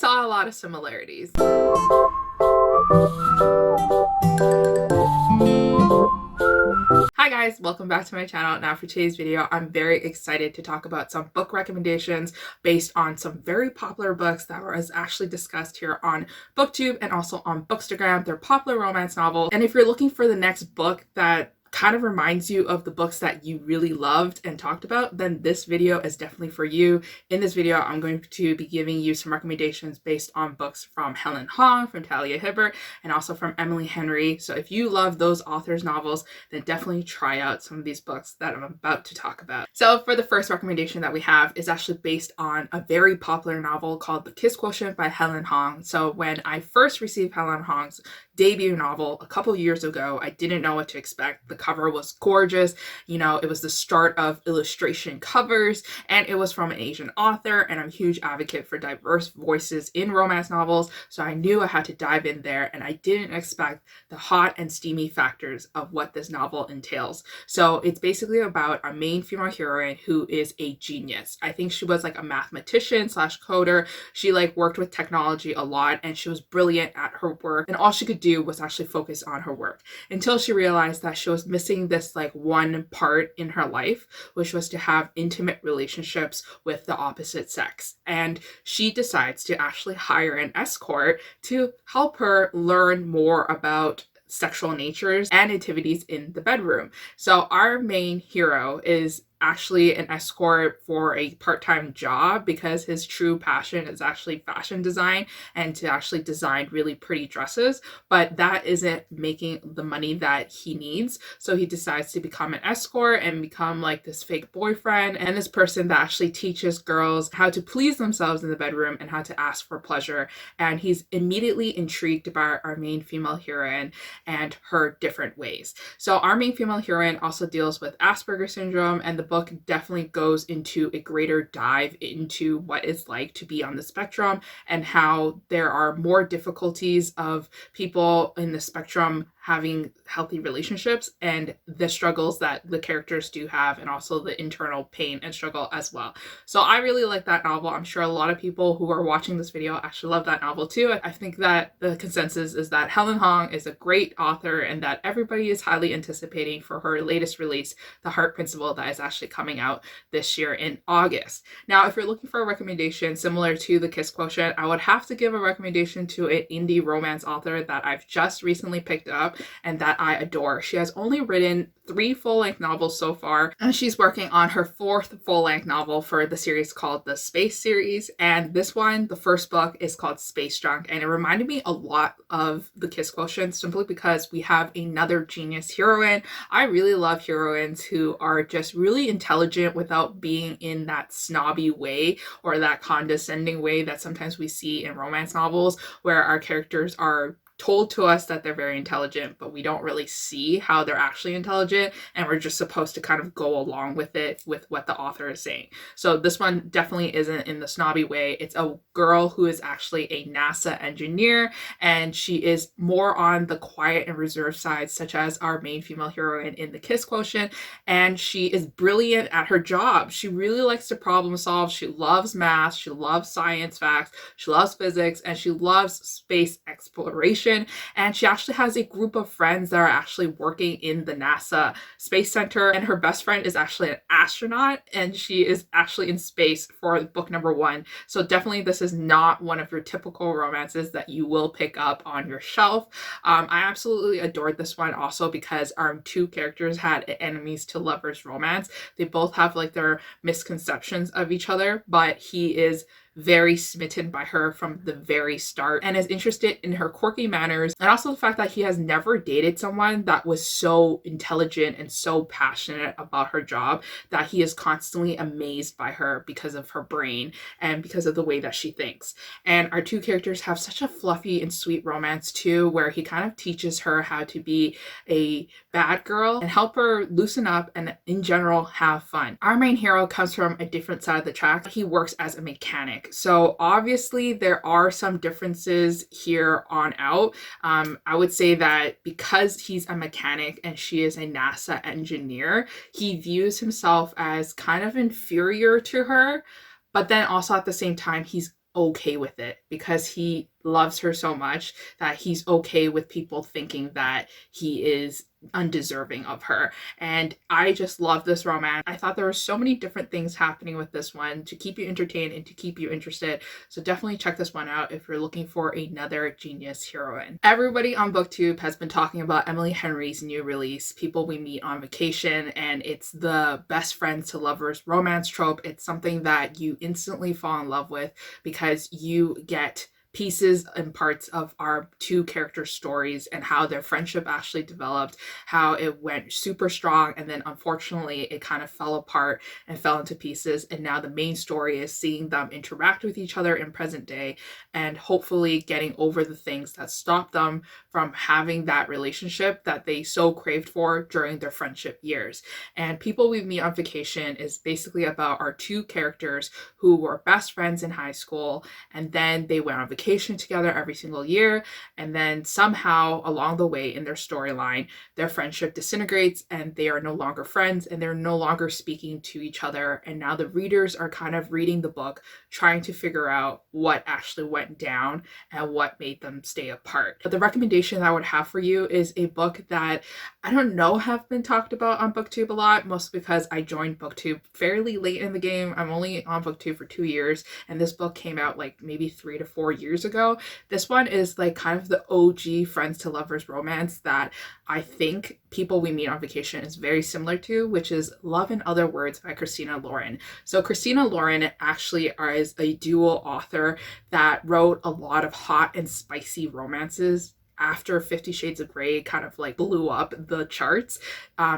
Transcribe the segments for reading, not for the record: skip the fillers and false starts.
saw a lot of similarities. Hi guys, welcome back to my channel. Now for today's video, I'm very excited to talk about some book recommendations based on some very popular books that was actually discussed here on booktube and also on bookstagram. They're popular romance novels, and if you're looking for the next book that kind of reminds you of the books that you really loved and talked about, then this video is definitely for you. In this video, I'm going to be giving you some recommendations based on books from Helen Hoang, from Talia, Hibbert, and also from Emily Henry. So if you love those authors' novels, then definitely try out some of these books that I'm about to talk about. So for the first recommendation that we have is actually based on a very popular novel called The Kiss Quotient by Helen Hoang. So when I first received Helen Hoang's debut novel a couple years ago, I didn't know what to expect. The cover was gorgeous. You know, it was the start of illustration covers, and it was from an Asian author, and I'm a huge advocate for diverse voices in romance novels, so I knew I had to dive in there, and I didn't expect the hot and steamy factors of what this novel entails. So it's basically about our main female heroine who is a genius. I think she was like a mathematician slash coder. She like worked with technology a lot, and she was brilliant at her work, and all she could do was actually focus on her work until she realized that she was missing this like one part in her life, which was to have intimate relationships with the opposite sex. And she decides to actually hire an escort to help her learn more about sexual natures and activities in the bedroom. So our main hero is actually an escort for a part-time job because his true passion is actually fashion design and to actually design really pretty dresses, but that isn't making the money that he needs. So he decides to become an escort and become like this fake boyfriend and this person that actually teaches girls how to please themselves in the bedroom and how to ask for pleasure. And he's immediately intrigued by our main female heroine and her different ways. So our main female heroine also deals with Asperger's syndrome, and the book definitely goes into a greater dive into what it's like to be on the spectrum and how there are more difficulties of people in the spectrum having healthy relationships and the struggles that the characters do have, and also the internal pain and struggle as well. So I really like that novel. I'm sure a lot of people who are watching this video actually love that novel too. I think that the consensus is that Helen Hoang is a great author and that everybody is highly anticipating for her latest release, The Heart Principle, that is actually coming out this year in August. Now, if you're looking for a recommendation similar to The Kiss Quotient, I would have to give a recommendation to an indie romance author that I've just recently picked up and that I adore. She has only written 3 full-length novels so far, and she's working on her 4th full-length novel for the series called the Space series. And this one, the first book, is called Space Junk, and it reminded me a lot of The Kiss Quotient simply because we have another genius heroine. I really love heroines who are just really intelligent without being in that snobby way or that condescending way that sometimes we see in romance novels, where our characters are told to us that they're very intelligent, but we don't really see how they're actually intelligent, and we're just supposed to kind of go along with it, with what the author is saying. So this one definitely isn't in the snobby way. It's a girl who is actually a NASA engineer, and she is more on the quiet and reserved side, such as our main female heroine in The Kiss Quotient, and she is brilliant at her job. She really likes to problem solve. She loves math, she loves science facts, she loves physics, and she loves space exploration. And she actually has a group of friends that are actually working in the NASA Space Center, and her best friend is actually an astronaut, and she is actually in space for book number 1. So definitely this is not one of your typical romances that you will pick up on your shelf. I absolutely adored this one also because our 2 characters had an enemies to lovers romance. They both have like their misconceptions of each other, but he is very smitten by her from the very start and is interested in her quirky manners, and also the fact that he has never dated someone that was so intelligent and so passionate about her job that he is constantly amazed by her because of her brain and because of the way that she thinks. And our 2 characters have such a fluffy and sweet romance too, where he kind of teaches her how to be a bad girl and help her loosen up and in general have fun. Our main hero comes from a different side of the track. He works as a mechanic. So obviously there are some differences here on out. I would say that because he's a mechanic and she is a NASA engineer, he views himself as kind of inferior to her, but then also at the same time, he's okay with it because he loves her so much that he's okay with people thinking that he is undeserving of her. And I just love this romance. I thought there were so many different things happening with this one to keep you entertained and to keep you interested. So definitely check this one out if you're looking for another genius heroine. Everybody on booktube has been talking about Emily Henry's new release, People We Meet on Vacation, and it's the best friends to lovers romance trope. It's something that you instantly fall in love with because you get pieces and parts of our two character stories and how their friendship actually developed, how it went super strong, and then unfortunately it kind of fell apart and fell into pieces, and now the main story is seeing them interact with each other in present day and hopefully getting over the things that stopped them from having that relationship that they so craved for during their friendship years. And People We Meet on Vacation is basically about our two characters who were best friends in high school, and then they went on vacation together every single year, and then somehow along the way in their storyline their friendship disintegrates and they are no longer friends and they're no longer speaking to each other, and now the readers are kind of reading the book trying to figure out what actually went down and what made them stay apart. But the recommendation that I would have for you is a book that I don't know have been talked about on booktube a lot, mostly because I joined booktube fairly late in the game. I'm only on booktube for 2 years, and this book came out like maybe 3 to 4 years ago. This one is like kind of the OG friends to lovers romance that I think People We Meet on Vacation is very similar to, which is Love in Other Words by Christina Lauren. So Christina Lauren actually is a dual author that wrote a lot of hot and spicy romances after 50 Shades of Grey kind of like blew up the charts.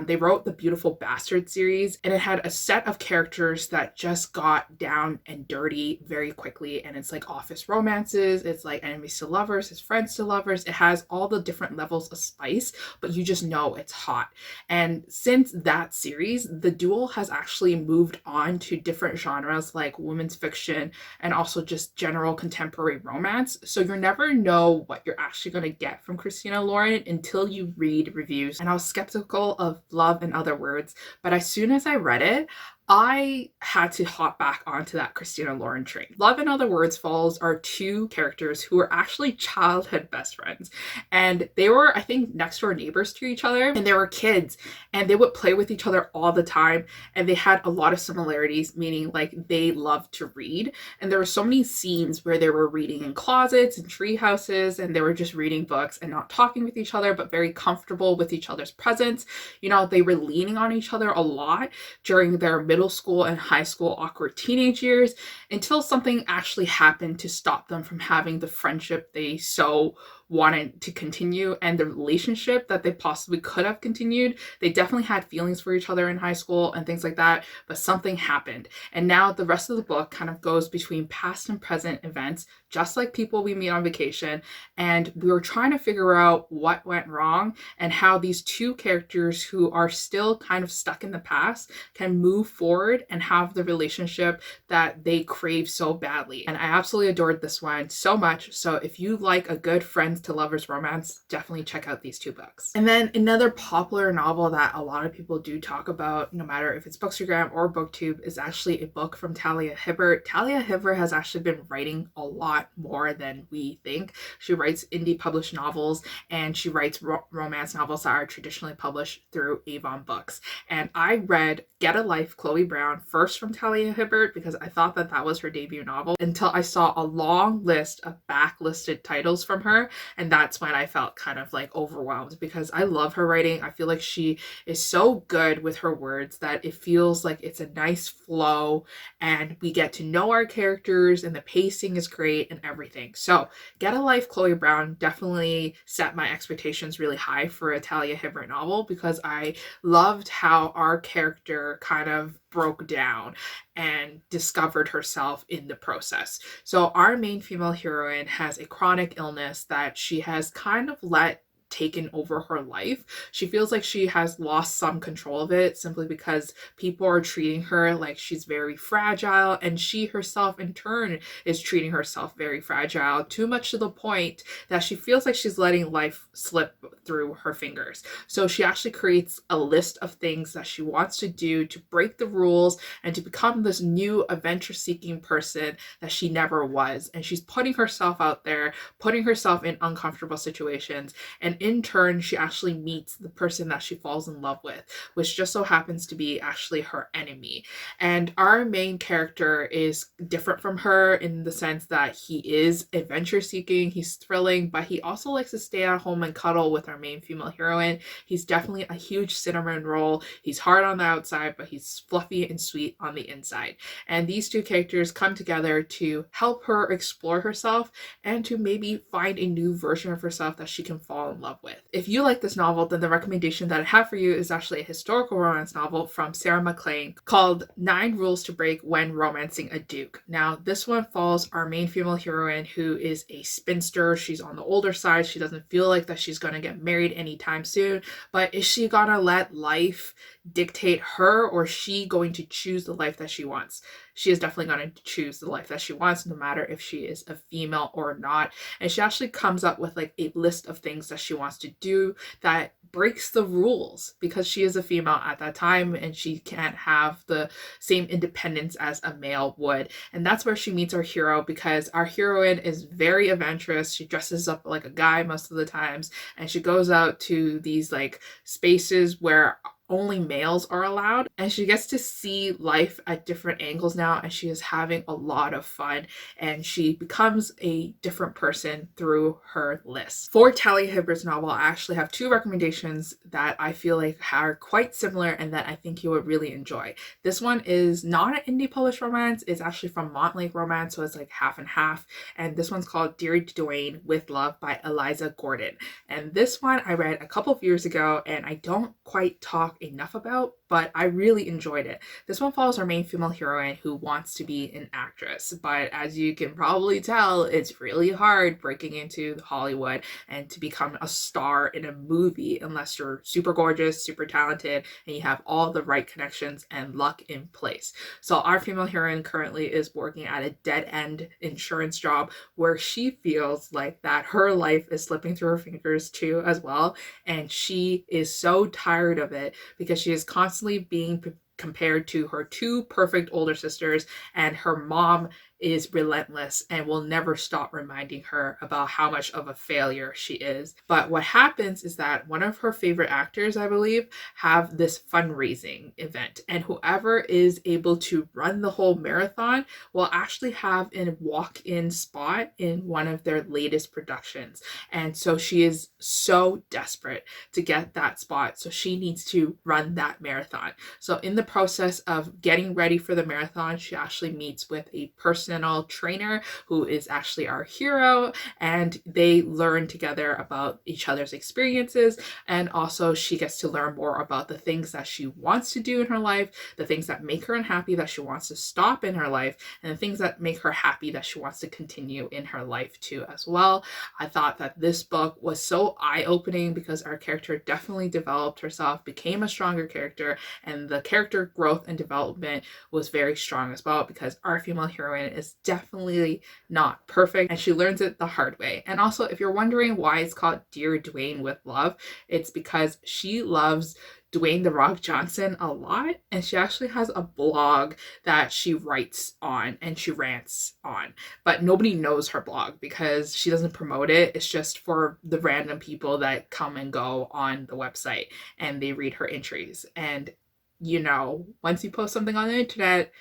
They wrote the Beautiful Bastard series, and it had a set of characters that just got down and dirty very quickly. And it's like office romances, it's like enemies to lovers, it's friends to lovers. It has all the different levels of spice, but you just know it's hot. And since that series, the duo has actually moved on to different genres like women's fiction and also just general contemporary romance. So you never know what you're actually going to get from Christina Lauren until you read reviews. And I was skeptical of Love in Other Words, but as soon as I read it, I had to hop back onto that Christina Lauren train. Love in Other Words follows our two characters who are actually childhood best friends. And they were, I think, next door neighbors to each other. And they were kids. And they would play with each other all the time. And they had a lot of similarities, meaning like they loved to read. And there were so many scenes where they were reading in closets and tree houses. And they were just reading books and not talking with each other, but very comfortable with each other's presence. You know, they were leaning on each other a lot during their middle school and high school awkward teenage years until something actually happened to stop them from having the friendship they so wanted to continue and the relationship that they possibly could have continued. They definitely had feelings for each other in high school and things like that, but something happened. And now the rest of the book kind of goes between past and present events, just like People We Meet on Vacation. And we were trying to figure out what went wrong and how these two characters who are still kind of stuck in the past can move forward and have the relationship that they crave so badly. And I absolutely adored this one so much. So if you like a good friends to lovers romance, definitely check out these two books. And then another popular novel that a lot of people do talk about, no matter if it's Bookstagram or Booktube, is actually a book from Talia Hibbert. Talia Hibbert has actually been writing a lot more than we think. She writes indie published novels, and she writes romance novels that are traditionally published through Avon Books. And I read Get a Life, Chloe Brown first from Talia Hibbert because I thought that that was her debut novel until I saw a long list of backlisted titles from her. And that's when I felt kind of like overwhelmed because I love her writing. I feel like she is so good with her words that it feels like it's a nice flow and we get to know our characters and the pacing is great and everything. So Get a Life, Chloe Brown definitely set my expectations really high for a Talia Hibbert novel because I loved how our character kind of broke down and discovered herself in the process. So our main female heroine has a chronic illness that she has kind of let taken over her life. She feels like she has lost some control of it simply because people are treating her like she's very fragile, and she herself in turn is treating herself very fragile, too much to the point that she feels like she's letting life slip through her fingers. So she actually creates a list of things that she wants to do to break the rules and to become this new adventure-seeking person that she never was. And she's putting herself out there, putting herself in uncomfortable situations, and in turn she actually meets the person that she falls in love with, which just so happens to be actually her enemy. And our main character is different from her in the sense that he is adventure-seeking, he's thrilling, but he also likes to stay at home and cuddle with our main female heroine. He's definitely a huge cinnamon roll. He's hard on the outside, but he's fluffy and sweet on the inside. And these two characters come together to help her explore herself and to maybe find a new version of herself that she can fall in love with. If you like this novel, then the recommendation that I have for you is actually a historical romance novel from Sarah MacLean called 9 Rules to Break When Romancing a Duke. Now, this one follows our main female heroine who is a spinster. She's on the older side. She doesn't feel like that she's going to get married anytime soon, but is she gonna let life dictate her, or is she going to choose the life that she wants? She is definitely going to choose the life that she wants, no matter if she is a female or not. And she actually comes up with like a list of things that she wants to do that breaks the rules because she is a female at that time and she can't have the same independence as a male would. And that's where she meets our hero, because our heroine is very adventurous. She dresses up like a guy most of the times, and she goes out to these like spaces where only males are allowed, and she gets to see life at different angles now, and she is having a lot of fun, and she becomes a different person through her list. For Talia Hibbert's novel, I actually have 2 recommendations that I feel like are quite similar and that I think you would really enjoy. This one is not an indie published romance. It's actually from Montlake Romance, so it's like half and half, and this one's called Dear Dwayne with Love by Eliza Gordon. And this one I read a couple of years ago, and I don't quite talk enough about, but I really enjoyed it. This one follows our main female heroine who wants to be an actress, but as you can probably tell, it's really hard breaking into Hollywood and to become a star in a movie unless you're super gorgeous, super talented, and you have all the right connections and luck in place. So our female heroine currently is working at a dead-end insurance job where she feels like that her life is slipping through her fingers too as well, and she is so tired of it because she is constantly being compared to her 2 perfect older sisters, and her mom is relentless and will never stop reminding her about how much of a failure she is. But what happens is that one of her favorite actors, I believe, have this fundraising event, and whoever is able to run the whole marathon will actually have a walk-in spot in one of their latest productions. And so she is so desperate to get that spot, so she needs to run that marathon. So in the process of getting ready for the marathon, she actually meets with a personal trainer who is actually our hero, and they learn together about each other's experiences, and also she gets to learn more about the things that she wants to do in her life, the things that make her unhappy that she wants to stop in her life, and the things that make her happy that she wants to continue in her life too as well. I thought that this book was so eye-opening because our character definitely developed herself, became a stronger character, and the character growth and development was very strong as well, because our female heroine is definitely not perfect and she learns it the hard way. And also, if you're wondering why it's called Dear Dwayne with Love, it's because she loves Dwayne "The Rock" Johnson a lot, and she actually has a blog that she writes on and she rants on, but nobody knows her blog because she doesn't promote it. It's just for the random people that come and go on the website and they read her entries. And you know, once you post something on the internet,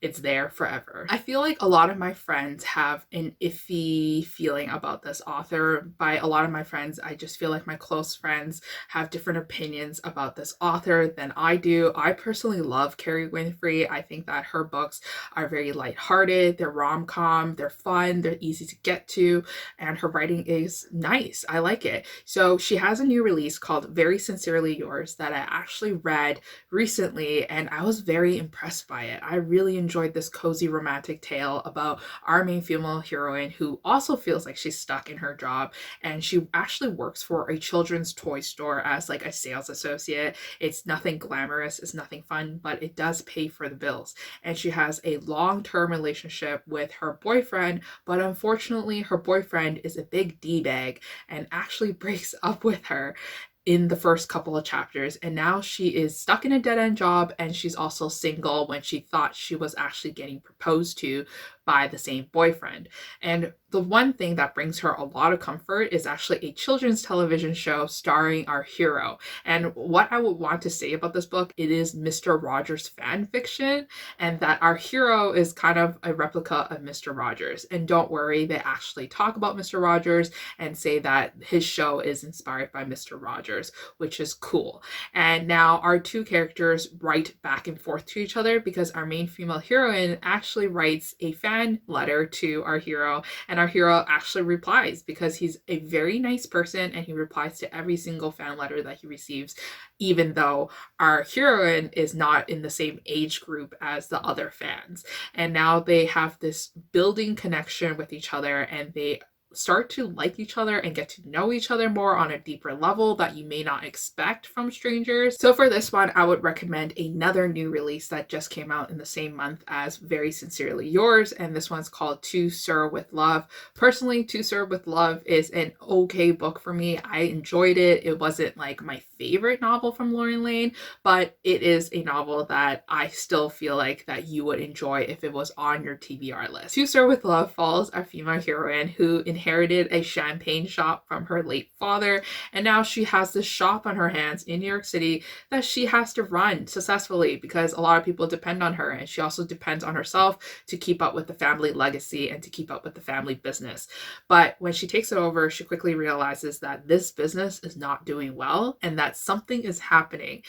it's there forever. I feel like a lot of my friends have an iffy feeling about this author. By a lot of my friends, I just feel like my close friends have different opinions about this author than I do. I personally love Kerry Winfrey. I think that her books are very lighthearted, they're rom-com, they're fun, they're easy to get to, and her writing is nice. I like it. So she has a new release called Very Sincerely Yours that I actually read recently, and I was very impressed by it. I really enjoyed enjoyed this cozy romantic tale about our main female heroine who also feels like she's stuck in her job, and she actually works for a children's toy store as like a sales associate. It's nothing glamorous, it's nothing fun, but it does pay for the bills. And she has a long-term relationship with her boyfriend, but unfortunately her boyfriend is a big D-bag and actually breaks up with her in the first couple of chapters, and now she is stuck in a dead-end job, and she's also single when she thought she was actually getting proposed to by the same boyfriend. And the one thing that brings her a lot of comfort is actually a children's television show starring our hero. And what I would want to say about this book, it is Mr. Rogers fan fiction, and that our hero is kind of a replica of Mr. Rogers. And don't worry, they actually talk about Mr. Rogers and say that his show is inspired by Mr. Rogers, which is cool. And now our two characters write back and forth to each other because our main female heroine actually writes a fan letter to our hero, and our hero actually replies because he's a very nice person, and he replies to every single fan letter that he receives, even though our heroine is not in the same age group as the other fans. And now they have this building connection with each other, and they start to like each other and get to know each other more on a deeper level that you may not expect from strangers. So for this one, I would recommend another new release that just came out in the same month as Very Sincerely Yours, and this one's called To Sir with Love. Personally, To Sir with Love is an okay book for me. I enjoyed it. It wasn't like my favorite novel from Layne, but it is a novel that I still feel like that you would enjoy if it was on your TBR list. To Sir with Love follows our female heroine who inherited a champagne shop from her late father, and now she has this shop on her hands in New York City that she has to run successfully because a lot of people depend on her, and she also depends on herself to keep up with the family legacy and to keep up with the family business. But when she takes it over, she quickly realizes that this business is not doing well and that something is happening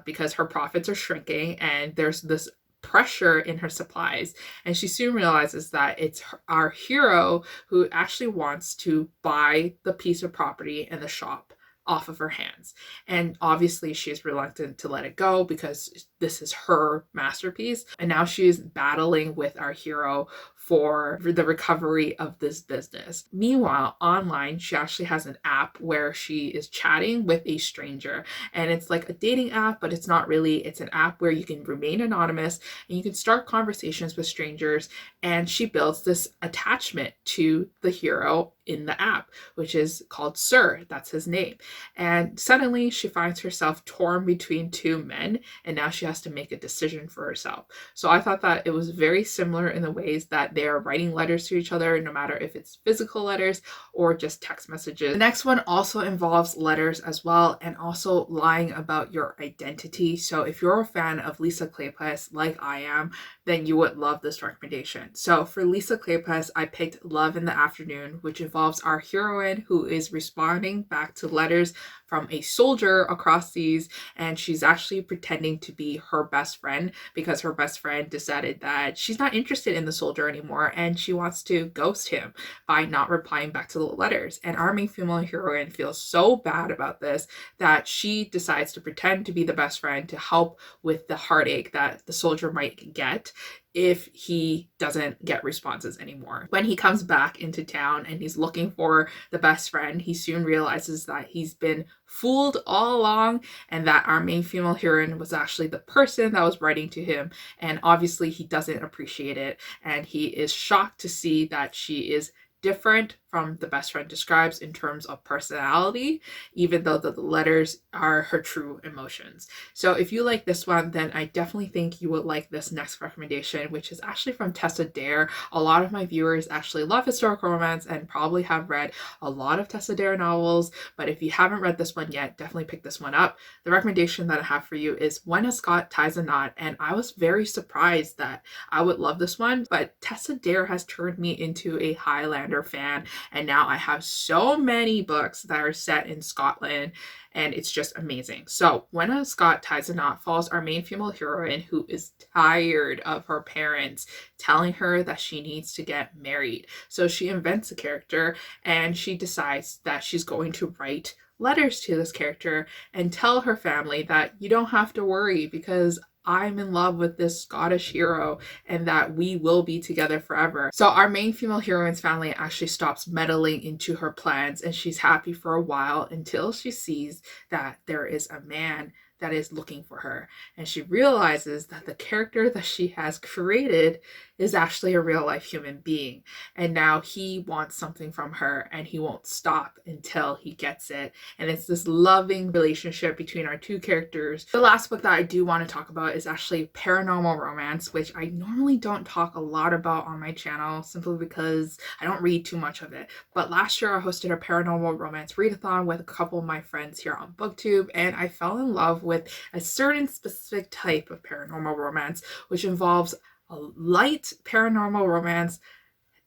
because her profits are shrinking and there's this pressure in her supplies, and she soon realizes that it's our hero who actually wants to buy the piece of property and the shop off of her hands. And obviously she's reluctant to let it go because this is her masterpiece, and now she's battling with our hero for the recovery of this business. Meanwhile, online, she actually has an app where she is chatting with a stranger, and it's like a dating app, but it's not really. It's an app where you can remain anonymous and you can start conversations with strangers, and she builds this attachment to the hero in the app, which is called Sir. That's his name. And suddenly she finds herself torn between two men, and now she has to make a decision for herself. So I thought that it was very similar in the ways that they are writing letters to each other, no matter if it's physical letters or just text messages. The next one also involves letters as well, and also lying about your identity. So if you're a fan of Lisa Kleypas like I am, then you would love this recommendation. So for Lisa Kleypas, I picked Love in the Afternoon, which involves our heroine who is responding back to letters from a soldier across seas, and she's actually pretending to be her best friend because her best friend decided that she's not interested in the soldier anymore and she wants to ghost him by not replying back to the letters. And our main female heroine feels so bad about this that she decides to pretend to be the best friend to help with the heartache that the soldier might get if he doesn't get responses anymore. When he comes back into town and he's looking for the best friend, he soon realizes that he's been fooled all along and that our main female heroine was actually the person that was writing to him. And obviously he doesn't appreciate it, and he is shocked to see that she is different from the best friend describes in terms of personality, even though the letters are her true emotions. So if you like this one, then I definitely think you would like this next recommendation, which is actually from Tessa Dare. A lot of my viewers actually love historical romance and probably have read a lot of Tessa Dare novels, but if you haven't read this one yet, definitely pick this one up. The recommendation that I have for you is When a Scot Ties a Knot, and I was very surprised that I would love this one, but Tessa Dare has turned me into a Highlander fan, and now I have so many books that are set in Scotland, and it's just amazing. So When a Scot Ties a Knot follows our main female heroine who is tired of her parents telling her that she needs to get married. So she invents a character and she decides that she's going to write letters to this character and tell her family that you don't have to worry because I'm in love with this Scottish hero and that we will be together forever. So our main female heroine's family actually stops meddling into her plans, and she's happy for a while until she sees that there is a man that is looking for her. And she realizes that the character that she has created is actually a real life human being. And now he wants something from her and he won't stop until he gets it. And it's this loving relationship between our two characters. The last book that I do want to talk about is actually paranormal romance, which I normally don't talk a lot about on my channel simply because I don't read too much of it. But last year I hosted a paranormal romance readathon with a couple of my friends here on booktube, and I fell in love with a certain specific type of paranormal romance, which involves a light paranormal romance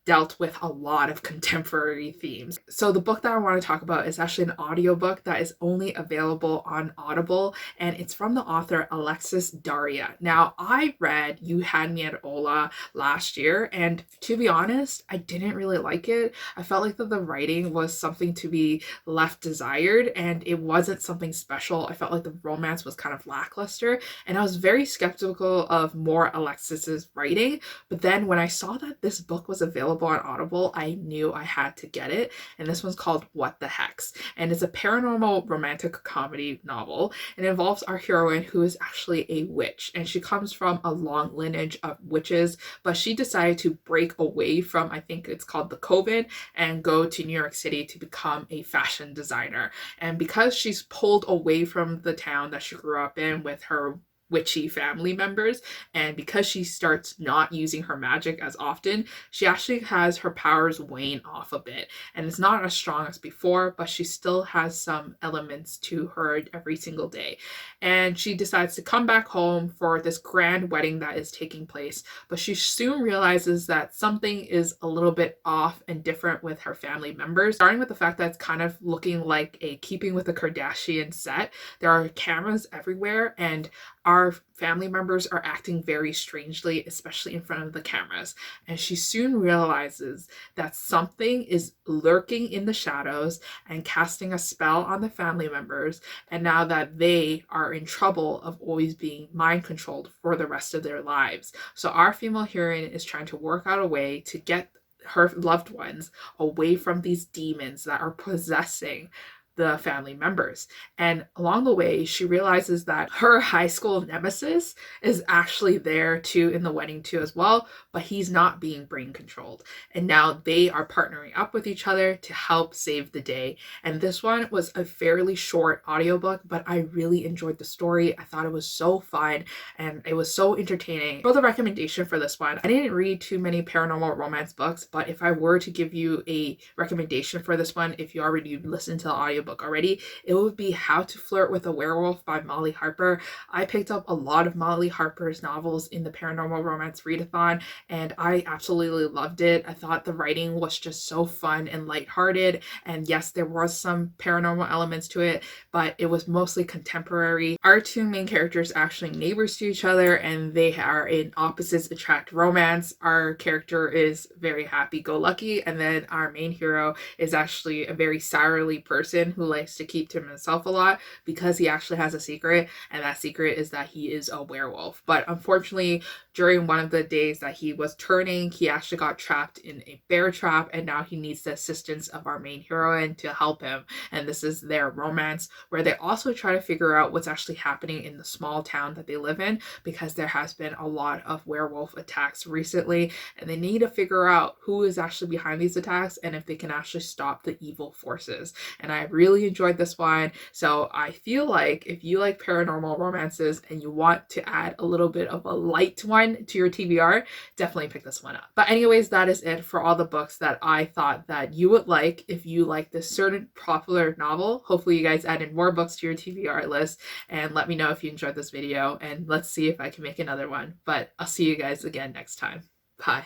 dealt with a lot of contemporary themes. So the book that I want to talk about is actually an audiobook that is only available on Audible, and it's from the author Alexis Daria. Now, I read You Had Me at Ola last year, and to be honest, I didn't really like it. I felt like that the writing was something to be left desired, and it wasn't something special. I felt like the romance was kind of lackluster, and I was very skeptical of more Alexis's writing. But then when I saw that this book was available on Audible, I knew I had to get it. And this one's called What the Hex, and it's a paranormal romantic comedy novel. It involves our heroine, who is actually a witch, and she comes from a long lineage of witches, but she decided to break away from, I think it's called the Coven, and go to New York City to become a fashion designer. And because she's pulled away from the town that she grew up in with her witchy family members, and because she starts not using her magic as often, she actually has her powers wane off a bit, and it's not as strong as before, but she still has some elements to her every single day. And she decides to come back home for this grand wedding that is taking place, but she soon realizes that something is a little bit off and different with her family members, starting with the fact that it's kind of looking like a Keeping with the Kardashians set. There are cameras everywhere, and our family members are acting very strangely, especially in front of the cameras. And she soon realizes that something is lurking in the shadows and casting a spell on the family members. And now that they are in trouble of always being mind controlled for the rest of their lives. So our female heroine is trying to work out a way to get her loved ones away from these demons that are possessing the family members. And along the way, she realizes that her high school nemesis is actually there too in the wedding too as well, but he's not being brain controlled. And now they are partnering up with each other to help save the day. And this one was a fairly short audiobook, but I really enjoyed the story. I thought it was so fun and it was so entertaining. For the recommendation for this one, I didn't read too many paranormal romance books, but if I were to give you a recommendation for this one, if you already listened to the audiobook already, it would be How to Flirt with a Werewolf by Molly Harper. I picked up a lot of Molly Harper's novels in the paranormal romance readathon, and I absolutely loved it. I thought the writing was just so fun and lighthearted, and yes, there was some paranormal elements to it, but it was mostly contemporary. Our two main characters are actually neighbors to each other, and they are in opposites attract romance. Our character is very happy-go-lucky, and then our main hero is actually a very sourly person who likes to keep to himself a lot because he actually has a secret, and that secret is that he is a werewolf. But unfortunately, during one of the days that he was turning, he actually got trapped in a bear trap, and now he needs the assistance of our main heroine to help him. And this is their romance, where they also try to figure out what's actually happening in the small town that they live in, because there has been a lot of werewolf attacks recently, and they need to figure out who is actually behind these attacks and if they can actually stop the evil forces. And I really enjoyed this one. So I feel like if you like paranormal romances and you want to add a little bit of a light one to your TBR, definitely pick this one up. But anyways, that is it for all the books that I thought that you would like if you like this certain popular novel. Hopefully you guys added more books to your TBR list, and let me know if you enjoyed this video, and let's see if I can make another one. But I'll see you guys again next time. Bye.